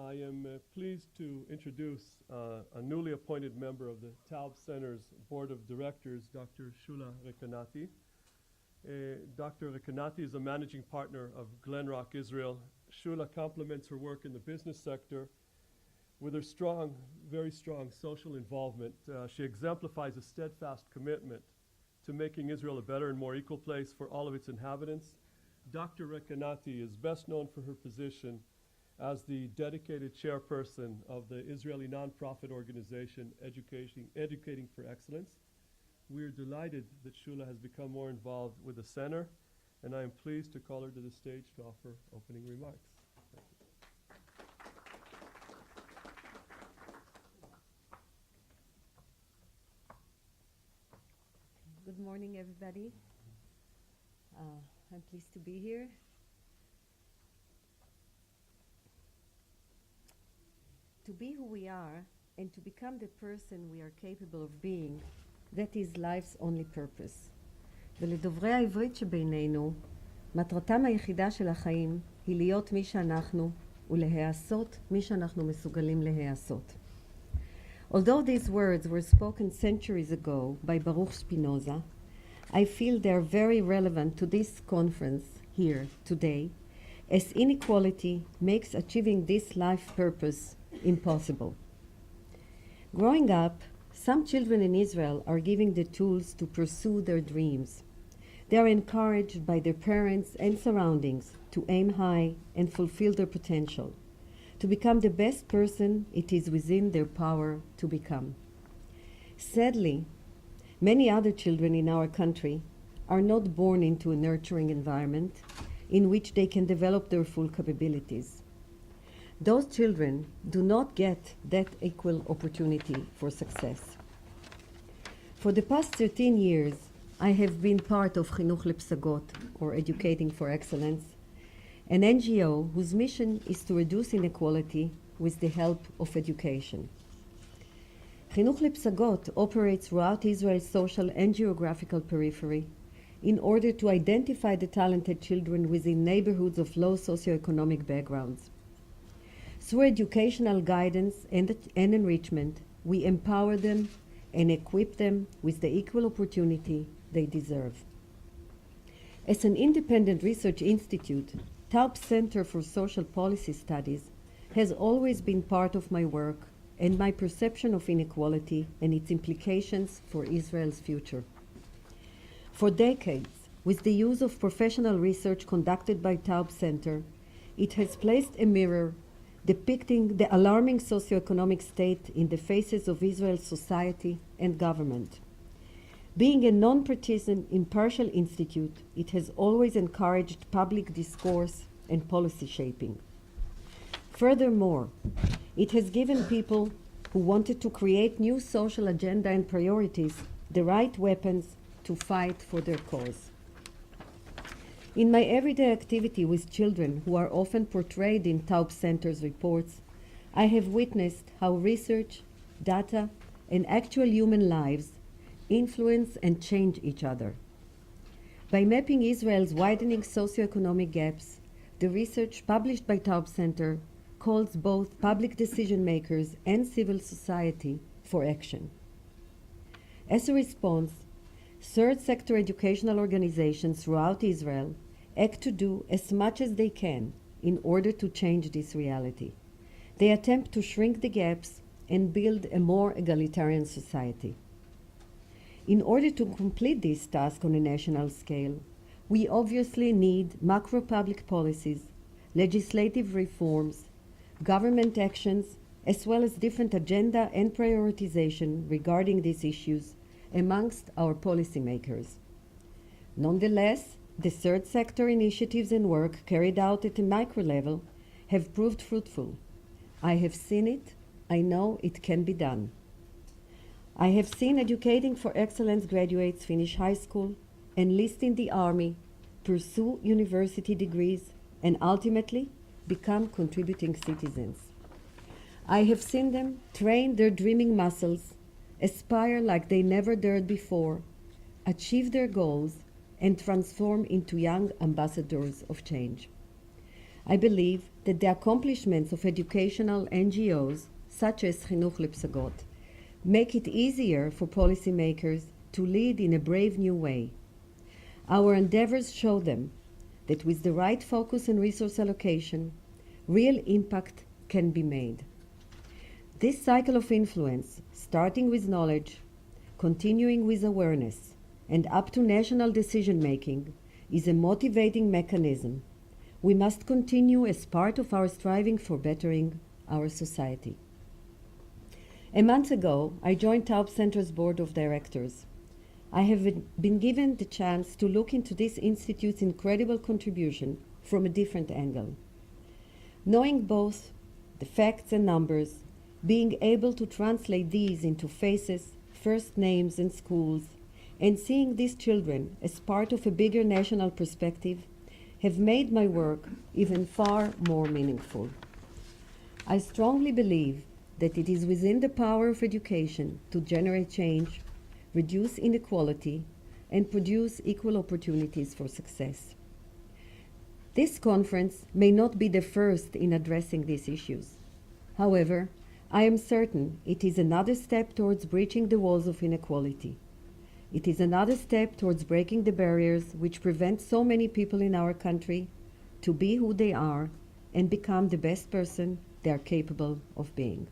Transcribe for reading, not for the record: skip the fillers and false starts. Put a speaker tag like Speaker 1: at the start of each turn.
Speaker 1: I am pleased to introduce a newly appointed member of the Taub Center's Board of Directors, Dr. Shula Recanati. Dr. Recanati is a managing partner of Glenrock, Israel. Shula complements her work in the business sector with her strong, very strong social involvement. She exemplifies a steadfast commitment to making Israel a better and more equal place for all of its inhabitants. Dr. Recanati is best known for her position as the dedicated chairperson of the Israeli nonprofit organization Educating for Excellence. We are delighted that Shula has become more involved with the center, and I am pleased to call her to the stage to offer opening remarks.
Speaker 2: Good morning, everybody. I'm pleased to be here. To be who we are and to become the person we are capable of being, that is life's only purpose. ולדוברי העברית שבינינו, מטרתם היחידה של החיים היא להיות מי שאנחנו ולהיעשות מי שאנחנו מסוגלים להיעשות. Although these words were spoken centuries ago by Baruch Spinoza, I feel they are very relevant to this conference here today, as inequality makes achieving this life purpose impossible. Growing up, some children in Israel are given the tools to pursue their dreams. They are encouraged by their parents and surroundings to aim high and fulfill their potential, to become the best person it is within their power to become. Sadly, many other children in our country are not born into a nurturing environment in which they can develop their full capabilities. Those children do not get that equal opportunity for success. For the past 13 years, I have been part of Chinuch Lepsagot, or Educating for Excellence, an NGO whose mission is to reduce inequality with the help of education. Chinuch Lepsagot operates throughout Israel's social and geographical periphery in order to identify the talented children within neighborhoods of low socioeconomic backgrounds. Through educational guidance and enrichment, we empower them and equip them with the equal opportunity they deserve. As an independent research institute, Taub Center for Social Policy Studies has always been part of my work and my perception of inequality and its implications for Israel's future. For decades, with the use of professional research conducted by Taub Center, it has placed a mirror depicting the alarming socioeconomic state in the faces of Israel's society and government. Being a non-partisan, impartial institute, it has always encouraged public discourse and policy shaping. Furthermore, it has given people who wanted to create new social agenda and priorities the right weapons to fight for their cause. In my everyday activity with children who are often portrayed in Taub Center's reports, I have witnessed how research, data, and actual human lives influence and change each other. By mapping Israel's widening socioeconomic gaps, the research published by Taub Center calls both public decision makers and civil society for action. As a response, third sector educational organizations throughout Israel act to do as much as they can in order to change this reality. They attempt to shrink the gaps and build a more egalitarian society. In order to complete this task on a national scale, we obviously need macro public policies, legislative reforms, government actions, as well as different agenda and prioritization regarding these issues amongst our policymakers. Nonetheless, the third sector initiatives and work carried out at a micro level have proved fruitful. I have seen it. I know it can be done. I have seen Educating for Excellence graduates finish high school, enlist in the army, pursue university degrees, and ultimately become contributing citizens. I have seen them train their dreaming muscles, aspire like they never dared before, achieve their goals, and transform into young ambassadors of change. I believe that the accomplishments of educational NGOs, such as Chinuch Lepsagot, make it easier for policymakers to lead in a brave new way. Our endeavors show them that with the right focus and resource allocation, real impact can be made. This cycle of influence, starting with knowledge, continuing with awareness, and up to national decision-making, is a motivating mechanism we must continue as part of our striving for bettering our society. A month ago, I joined Taub Center's board of directors. I have been given the chance to look into this institute's incredible contribution from a different angle. Knowing both the facts and numbers, being able to translate these into faces, first names, and schools, and seeing these children as part of a bigger national perspective have made my work even far more meaningful. I strongly believe that it is within the power of education to generate change, reduce inequality, and produce equal opportunities for success. This conference may not be the first in addressing these issues. However, I am certain it is another step towards breaching the walls of inequality. It is another step towards breaking the barriers which prevent so many people in our country to be who they are and become the best person they are capable of being.